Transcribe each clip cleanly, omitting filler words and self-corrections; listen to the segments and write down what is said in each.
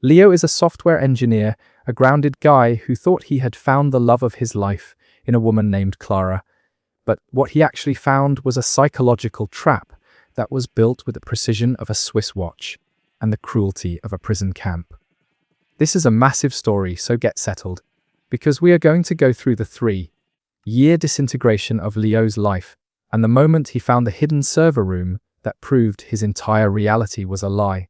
Leo is a software engineer, a grounded guy who thought he had found the love of his life in a woman named Clara. But what he actually found was a psychological trap that was built with the precision of a Swiss watch and the cruelty of a prison camp. This is a massive story, so get settled, because we are going to go through the 3-year disintegration of Leo's life and the moment he found the hidden server room that proved his entire reality was a lie.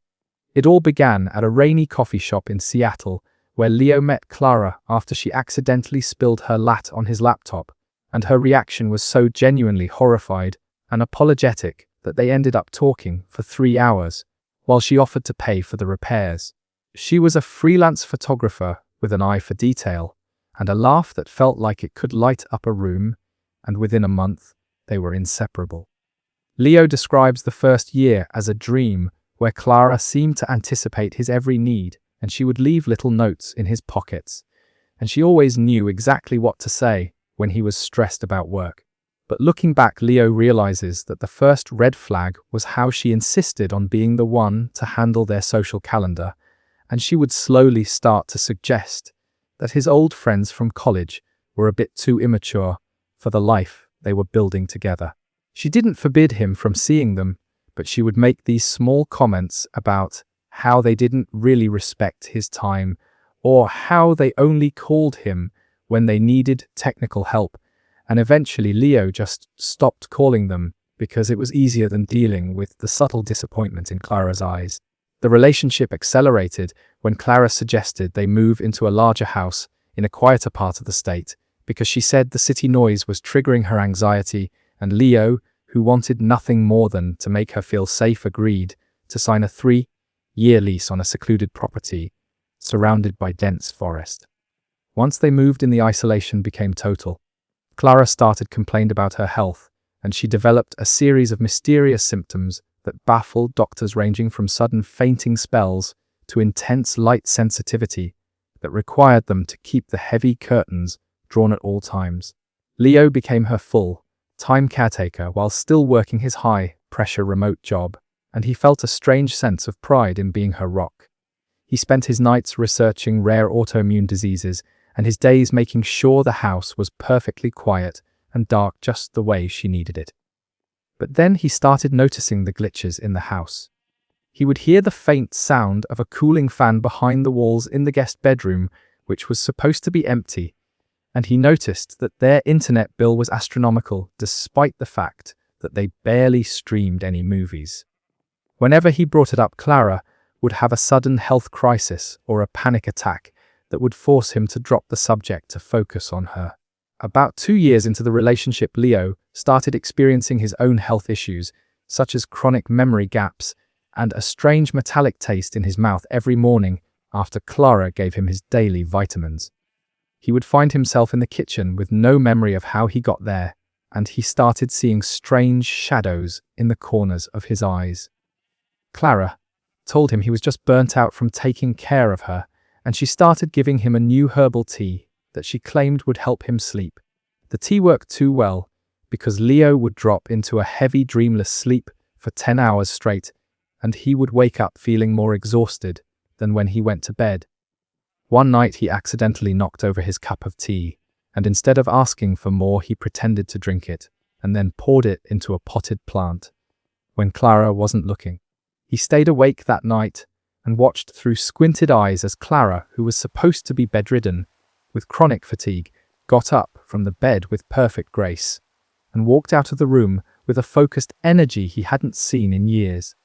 It all began at a rainy coffee shop in Seattle, where Leo met Clara after she accidentally spilled her latte on his laptop, and her reaction was so genuinely horrified and apologetic that they ended up talking for 3 hours, while she offered to pay for the repairs. She was a freelance photographer with an eye for detail, and a laugh that felt like it could light up a room, and within a month, they were inseparable. Leo describes the first year as a dream, where Clara seemed to anticipate his every need, and she would leave little notes in his pockets, and she always knew exactly what to say when he was stressed about work. But looking back, Leo realizes that the first red flag was how she insisted on being the one to handle their social calendar, and she would slowly start to suggest that his old friends from college were a bit too immature for the life they were building together. She didn't forbid him from seeing them, but she would make these small comments about how they didn't really respect his time, or how they only called him when they needed technical help, and eventually Leo just stopped calling them because it was easier than dealing with the subtle disappointment in Clara's eyes. The relationship accelerated when Clara suggested they move into a larger house in a quieter part of the state, because she said the city noise was triggering her anxiety, and Leo, who wanted nothing more than to make her feel safe, agreed to sign a 3-year lease on a secluded property surrounded by dense forest. Once they moved in, the isolation became total. Clara started complaining about her health, and she developed a series of mysterious symptoms that baffled doctors, ranging from sudden fainting spells to intense light sensitivity that required them to keep the heavy curtains drawn at all times. Leo became her full-time caretaker while still working his high-pressure remote job, and he felt a strange sense of pride in being her rock. He spent his nights researching rare autoimmune diseases and his days making sure the house was perfectly quiet and dark, just the way she needed it. But then he started noticing the glitches in the house. He would hear the faint sound of a cooling fan behind the walls in the guest bedroom, which was supposed to be empty, and he noticed that their internet bill was astronomical, despite the fact that they barely streamed any movies. Whenever he brought it up, Clara would have a sudden health crisis or a panic attack that would force him to drop the subject to focus on her. About 2 years into the relationship, Leo started experiencing his own health issues, such as chronic memory gaps and a strange metallic taste in his mouth every morning after Clara gave him his daily vitamins. He would find himself in the kitchen with no memory of how he got there, and he started seeing strange shadows in the corners of his eyes. Clara told him he was just burnt out from taking care of her, and she started giving him a new herbal tea that she claimed would help him sleep. The tea worked too well, because Leo would drop into a heavy, dreamless sleep for 10 hours straight, and he would wake up feeling more exhausted than when he went to bed. One night he accidentally knocked over his cup of tea, and instead of asking for more, he pretended to drink it, and then poured it into a potted plant when Clara wasn't looking. He stayed awake that night and watched through squinted eyes as Clara, who was supposed to be bedridden with chronic fatigue, got up from the bed with perfect grace and walked out of the room with a focused energy he hadn't seen in years.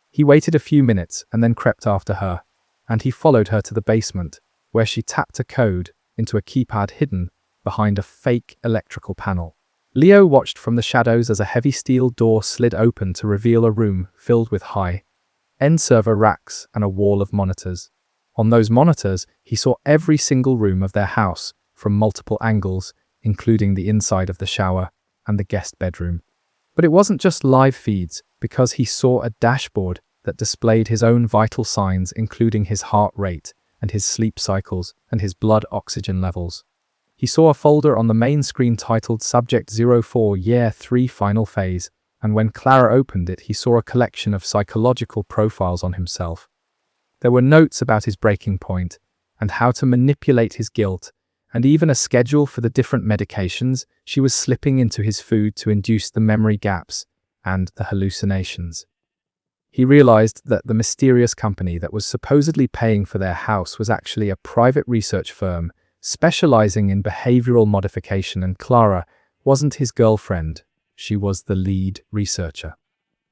He waited a few minutes and then crept after her, and he followed her to the basement, where she tapped a code into a keypad hidden behind a fake electrical panel. Leo watched from the shadows as a heavy steel door slid open to reveal a room filled with high-end server racks and a wall of monitors. On those monitors, he saw every single room of their house from multiple angles, including the inside of the shower and the guest bedroom. But it wasn't just live feeds, because he saw a dashboard that displayed his own vital signs, including his heart rate and his sleep cycles and his blood oxygen levels. He saw a folder on the main screen titled Subject 04 Year 3 Final Phase, and when Clara opened it, he saw a collection of psychological profiles on himself. There were notes about his breaking point and how to manipulate his guilt, and even a schedule for the different medications she was slipping into his food to induce the memory gaps and the hallucinations. He realized that the mysterious company that was supposedly paying for their house was actually a private research firm specializing in behavioral modification, and Clara wasn't his girlfriend, she was the lead researcher.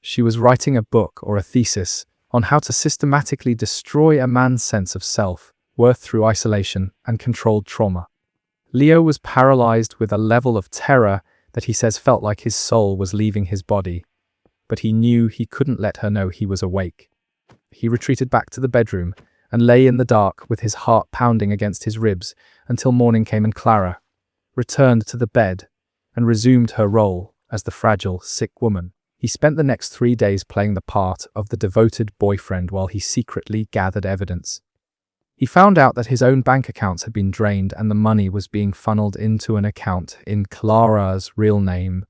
She was writing a book or a thesis on how to systematically destroy a man's sense of self-worth through isolation and controlled trauma. Leo was paralyzed with a level of terror that he says felt like his soul was leaving his body, but he knew he couldn't let her know he was awake. He retreated back to the bedroom and lay in the dark with his heart pounding against his ribs until morning came, and Clara returned to the bed and resumed her role as the fragile, sick woman. He spent the next 3 days playing the part of the devoted boyfriend while he secretly gathered evidence. He found out that his own bank accounts had been drained and the money was being funneled into an account in Clara's real name,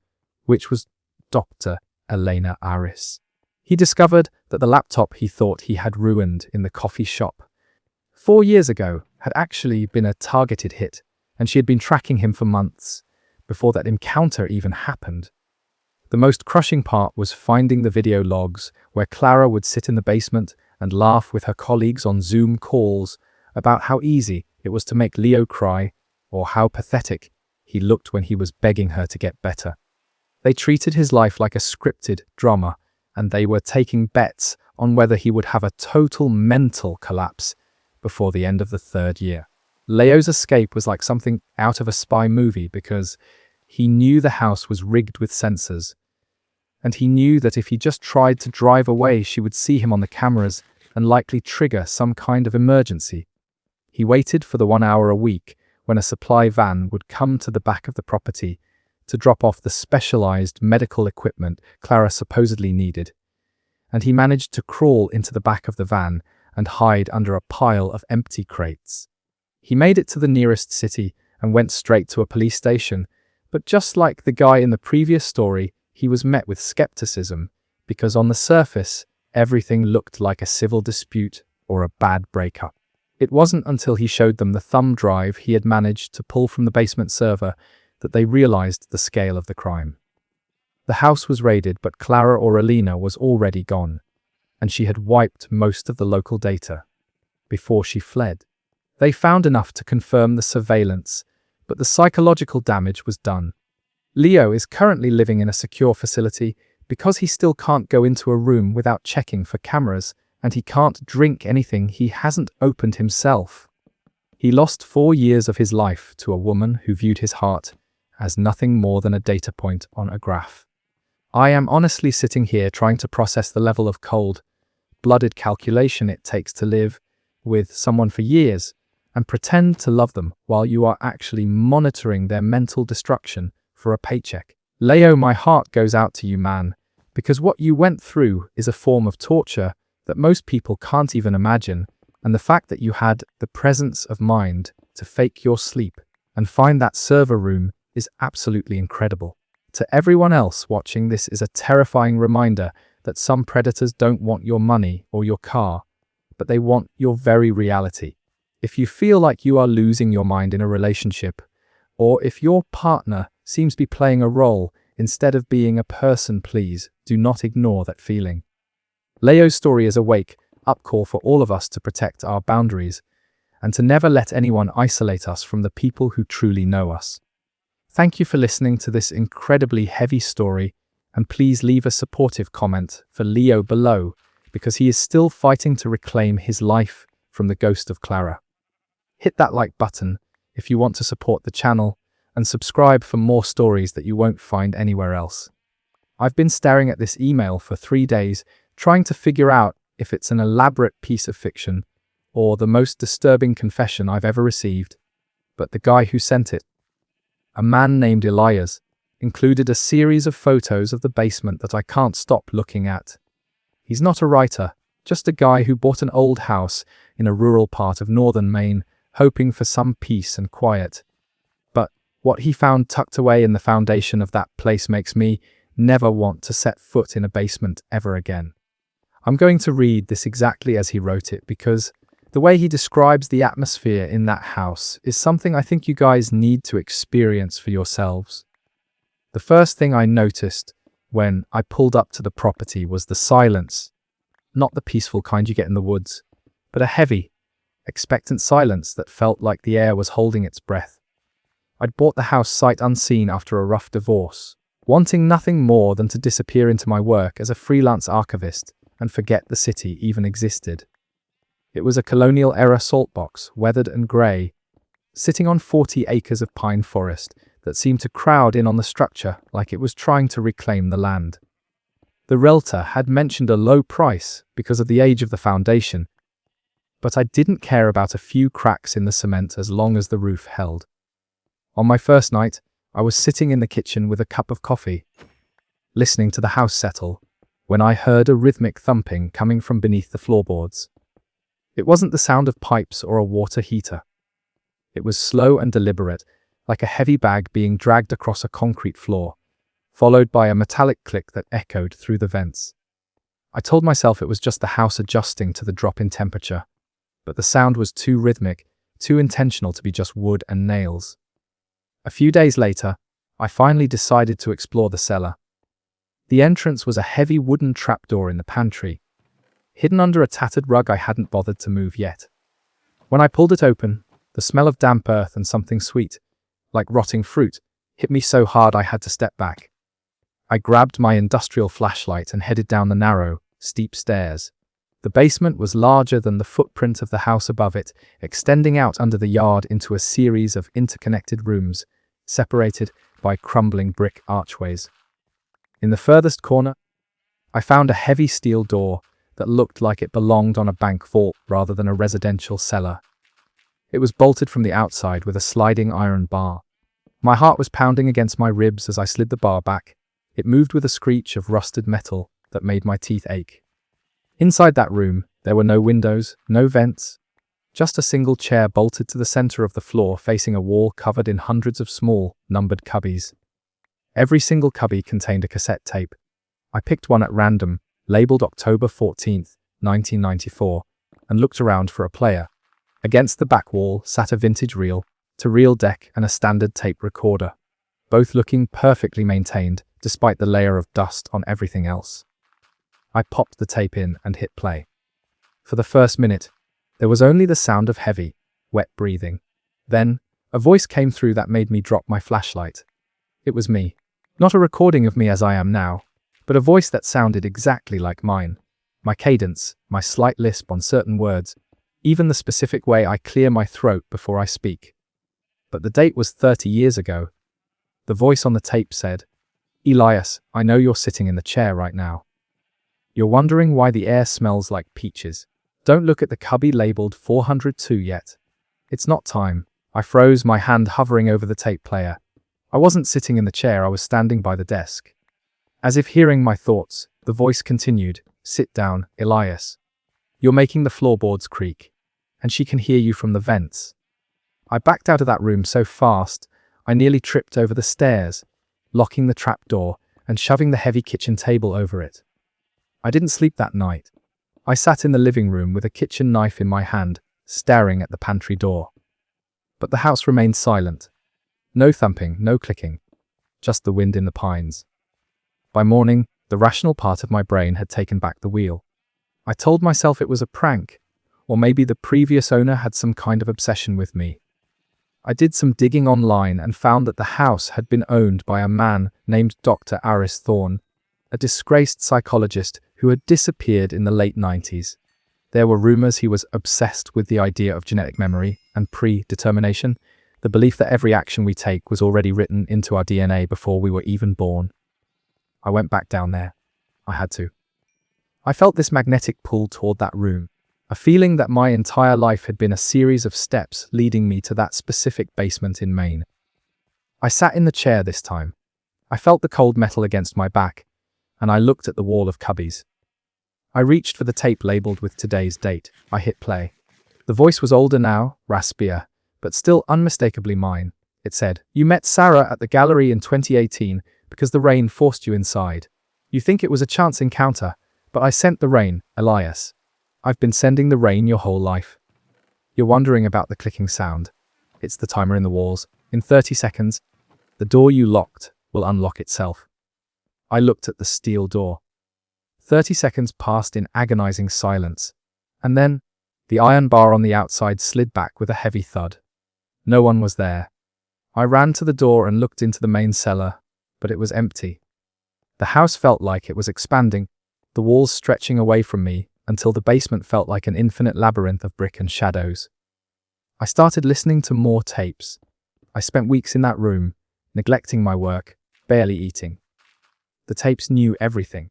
which was Dr. Elena Aris. He discovered that the laptop he thought he had ruined in the coffee shop 4 years ago had actually been a targeted hit, and she had been tracking him for months before that encounter even happened. The most crushing part was finding the video logs where Clara would sit in the basement and laugh with her colleagues on Zoom calls about how easy it was to make Leo cry or how pathetic he looked when he was begging her to get better. They treated his life like a scripted drama, and they were taking bets on whether he would have a total mental collapse before the end of the 3rd year. Leo's escape was like something out of a spy movie because he knew the house was rigged with sensors, and he knew that if he just tried to drive away, she would see him on the cameras and likely trigger some kind of emergency. He waited for the 1 hour a week when a supply van would come to the back of the property to drop off the specialized medical equipment Clara supposedly needed, and he managed to crawl into the back of the van and hide under a pile of empty crates. He made it to the nearest city and went straight to a police station, but just like the guy in the previous story, he was met with skepticism because on the surface, everything looked like a civil dispute or a bad breakup. It wasn't until he showed them the thumb drive he had managed to pull from the basement server that they realized the scale of the crime. The house was raided, but Clara Aurelina was already gone, and she had wiped most of the local data before she fled. They found enough to confirm the surveillance, but the psychological damage was done. Leo is currently living in a secure facility because he still can't go into a room without checking for cameras, and he can't drink anything he hasn't opened himself. He lost 4 years of his life to a woman who viewed his heart as nothing more than a data point on a graph. I am honestly sitting here trying to process the level of cold-blooded calculation it takes to live with someone for years and pretend to love them while you are actually monitoring their mental destruction for a paycheck. Leo, my heart goes out to you, man, because what you went through is a form of torture that most people can't even imagine, and the fact that you had the presence of mind to fake your sleep and find that server room is absolutely incredible. To everyone else watching, this is a terrifying reminder that some predators don't want your money or your car, but they want your very reality. If you feel like you are losing your mind in a relationship, or if your partner seems to be playing a role instead of being a person, please do not ignore that feeling. Leo's story is a wake-up call for all of us to protect our boundaries and to never let anyone isolate us from the people who truly know us. Thank you for listening to this incredibly heavy story, and please leave a supportive comment for Leo below because he is still fighting to reclaim his life from the ghost of Clara. Hit that like button if you want to support the channel, and subscribe for more stories that you won't find anywhere else. I've been staring at this email for 3 days, trying to figure out if it's an elaborate piece of fiction or the most disturbing confession I've ever received. But the guy who sent it, a man named Elias, included a series of photos of the basement that I can't stop looking at. He's not a writer, just a guy who bought an old house in a rural part of northern Maine, hoping for some peace and quiet. But what he found tucked away in the foundation of that place makes me never want to set foot in a basement ever again. I'm going to read this exactly as he wrote it because the way he describes the atmosphere in that house is something I think you guys need to experience for yourselves. The first thing I noticed when I pulled up to the property was the silence. Not the peaceful kind you get in the woods, but a heavy, expectant silence that felt like the air was holding its breath. I'd bought the house sight unseen after a rough divorce, wanting nothing more than to disappear into my work as a freelance archivist and forget the city even existed. It was a colonial-era saltbox, weathered and grey, sitting on 40 acres of pine forest that seemed to crowd in on the structure like it was trying to reclaim the land. The realtor had mentioned a low price because of the age of the foundation, but I didn't care about a few cracks in the cement as long as the roof held. On my first night, I was sitting in the kitchen with a cup of coffee, listening to the house settle, when I heard a rhythmic thumping coming from beneath the floorboards. It wasn't the sound of pipes or a water heater. It was slow and deliberate, like a heavy bag being dragged across a concrete floor, followed by a metallic click that echoed through the vents. I told myself it was just the house adjusting to the drop in temperature, but the sound was too rhythmic, too intentional to be just wood and nails. A few days later, I finally decided to explore the cellar. The entrance was a heavy wooden trapdoor in the pantry, hidden under a tattered rug I hadn't bothered to move yet. When I pulled it open, the smell of damp earth and something sweet, like rotting fruit, hit me so hard I had to step back. I grabbed my industrial flashlight and headed down the narrow, steep stairs. The basement was larger than the footprint of the house above it, extending out under the yard into a series of interconnected rooms, separated by crumbling brick archways. In the furthest corner, I found a heavy steel door that looked like it belonged on a bank vault rather than a residential cellar. It was bolted from the outside with a sliding iron bar. My heart was pounding against my ribs as I slid the bar back. It moved with a screech of rusted metal that made my teeth ache. Inside that room, there were no windows, no vents, just a single chair bolted to the center of the floor facing a wall covered in hundreds of small, numbered cubbies. Every single cubby contained a cassette tape. I picked one at random, labeled October 14th, 1994, and looked around for a player. Against the back wall sat a vintage reel-to-reel deck and a standard tape recorder, both looking perfectly maintained despite the layer of dust on everything else. I popped the tape in and hit play. For the first minute, there was only the sound of heavy, wet breathing. Then, a voice came through that made me drop my flashlight. It was me. Not a recording of me as I am now, but a voice that sounded exactly like mine. My cadence, my slight lisp on certain words, even the specific way I clear my throat before I speak. But the date was 30 years ago. The voice on the tape said, "Elias, I know you're sitting in the chair right now. You're wondering why the air smells like peaches. Don't look at the cubby labeled 402 yet. It's not time." I froze, my hand hovering over the tape player. I wasn't sitting in the chair, I was standing by the desk. As if hearing my thoughts, the voice continued, "Sit down, Elias. You're making the floorboards creak, and she can hear you from the vents." I backed out of that room so fast, I nearly tripped over the stairs, locking the trapdoor and shoving the heavy kitchen table over it. I didn't sleep that night. I sat in the living room with a kitchen knife in my hand, staring at the pantry door. But the house remained silent. No thumping, no clicking, just the wind in the pines. By morning, the rational part of my brain had taken back the wheel. I told myself it was a prank, or maybe the previous owner had some kind of obsession with me. I did some digging online and found that the house had been owned by a man named Dr. Aris Thorne, a disgraced psychologist who had disappeared in the late 90s. There were rumors he was obsessed with the idea of genetic memory and predetermination, the belief that every action we take was already written into our DNA before we were even born. I went back down there. I had to. I felt this magnetic pull toward that room, a feeling that my entire life had been a series of steps leading me to that specific basement in Maine. I sat in the chair this time. I felt the cold metal against my back, and I looked at the wall of cubbies. I reached for the tape labeled with today's date. I hit play. The voice was older now, raspier, but still unmistakably mine. It said, "You met Sarah at the gallery in 2018 because the rain forced you inside. You think it was a chance encounter, But I sent the rain, Elias. I've been sending the rain your whole life. You're wondering about the clicking sound. It's the timer in the walls. In 30 seconds, the door you locked will unlock itself. I looked at the steel door. 30 seconds passed in agonizing silence, and then the iron bar on the outside slid back with a heavy thud. No one was there. I ran to the door and looked into the main cellar, but it was empty. The house felt like it was expanding, the walls stretching away from me until the basement felt like an infinite labyrinth of brick and shadows. I started listening to more tapes. I spent weeks in that room, neglecting my work, barely eating. The tapes knew everything.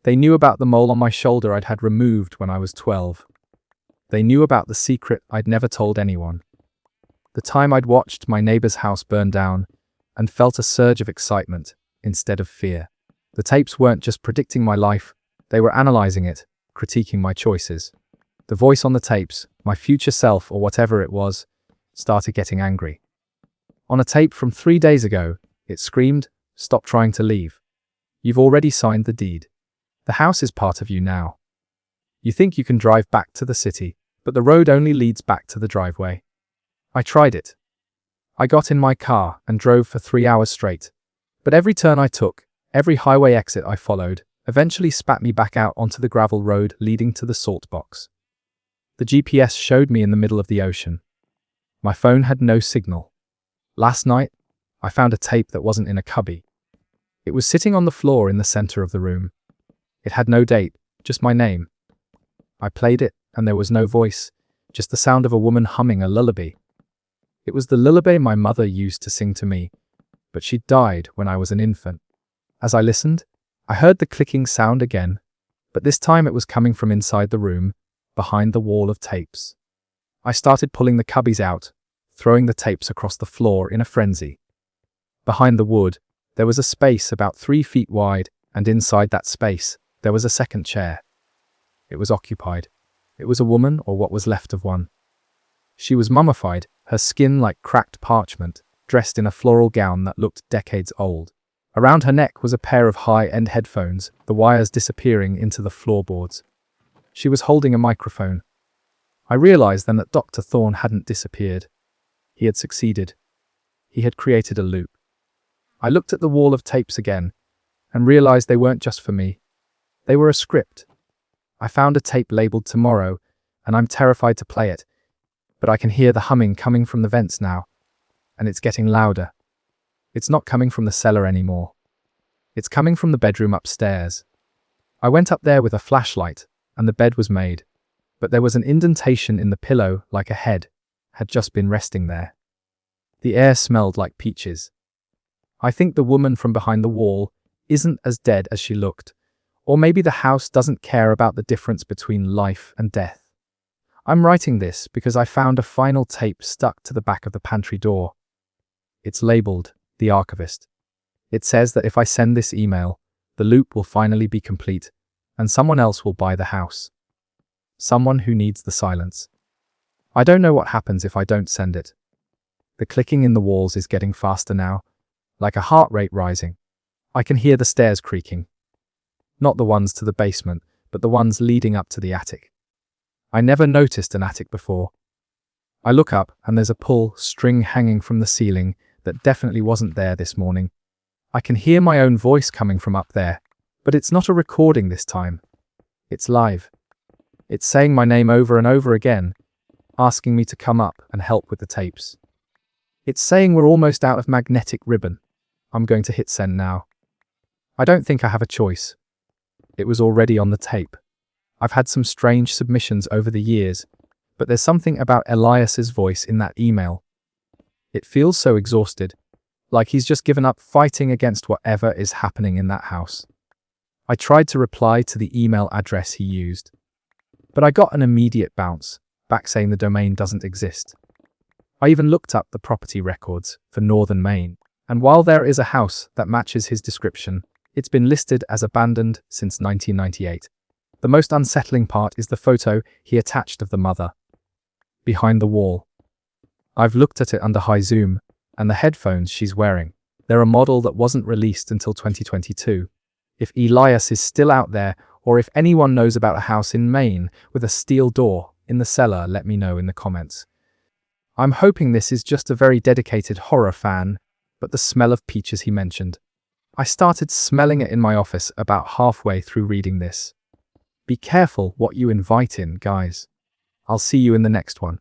They knew about the mole on my shoulder I'd had removed when I was 12. They knew about the secret I'd never told anyone. The time I'd watched my neighbor's house burn down and felt a surge of excitement instead of fear. The tapes weren't just predicting my life, they were analyzing it, critiquing my choices. The voice on the tapes, my future self or whatever it was, started getting angry. On a tape from 3 days ago, it screamed, "Stop trying to leave. You've already signed the deed. The house is part of you now. You think you can drive back to the city, but the road only leads back to the driveway." I tried it. I got in my car and drove for 3 hours straight. But every turn I took, every highway exit I followed, eventually spat me back out onto the gravel road leading to the salt box. The GPS showed me in the middle of the ocean. My phone had no signal. Last night, I found a tape that wasn't in a cubby. It was sitting on the floor in the center of the room. It had no date, just my name. I played it, and there was no voice, just the sound of a woman humming a lullaby. It was the lullaby my mother used to sing to me, but she died when I was an infant. As I listened, I heard the clicking sound again, but this time it was coming from inside the room, behind the wall of tapes. I started pulling the cubbies out, throwing the tapes across the floor in a frenzy. Behind the wood, there was a space about 3 feet wide, and inside that space, there was a second chair. It was occupied. It was a woman, or what was left of one. She was mummified, her skin like cracked parchment, dressed in a floral gown that looked decades old. Around her neck was a pair of high-end headphones, the wires disappearing into the floorboards. She was holding a microphone. I realized then that Dr. Thorne hadn't disappeared. He had succeeded. He had created a loop. I looked at the wall of tapes again and realized they weren't just for me. They were a script. I found a tape labeled "Tomorrow," and I'm terrified to play it. But I can hear the humming coming from the vents now, and it's getting louder. It's not coming from the cellar anymore. It's coming from the bedroom upstairs. I went up there with a flashlight, and the bed was made, but there was an indentation in the pillow like a head had just been resting there. The air smelled like peaches. I think the woman from behind the wall isn't as dead as she looked, or maybe the house doesn't care about the difference between life and death. I'm writing this because I found a final tape stuck to the back of the pantry door. It's labeled "The Archivist." It says that if I send this email, the loop will finally be complete, and someone else will buy the house. Someone who needs the silence. I don't know what happens if I don't send it. The clicking in the walls is getting faster now, like a heart rate rising. I can hear the stairs creaking. Not the ones to the basement, but the ones leading up to the attic. I never noticed an attic before. I look up and there's a pull string hanging from the ceiling that definitely wasn't there this morning. I can hear my own voice coming from up there, but it's not a recording this time. It's live. It's saying my name over and over again, asking me to come up and help with the tapes. It's saying we're almost out of magnetic ribbon. I'm going to hit send now. I don't think I have a choice. It was already on the tape. I've had some strange submissions over the years, but there's something about Elias's voice in that email. It feels so exhausted, like he's just given up fighting against whatever is happening in that house. I tried to reply to the email address he used, but I got an immediate bounce back saying the domain doesn't exist. I even looked up the property records for Northern Maine, and while there is a house that matches his description, it's been listed as abandoned since 1998. The most unsettling part is the photo he attached of the mother behind the wall. I've looked at it under high zoom, and the headphones she's wearing. They're a model that wasn't released until 2022. If Elias is still out there, Or if anyone knows about a house in Maine with a steel door in the cellar, let me know in the comments. I'm hoping this is just a very dedicated horror fan, but the smell of peaches he mentioned. I started smelling it in my office about halfway through reading this. Be careful what you invite in, guys. I'll see you in the next one.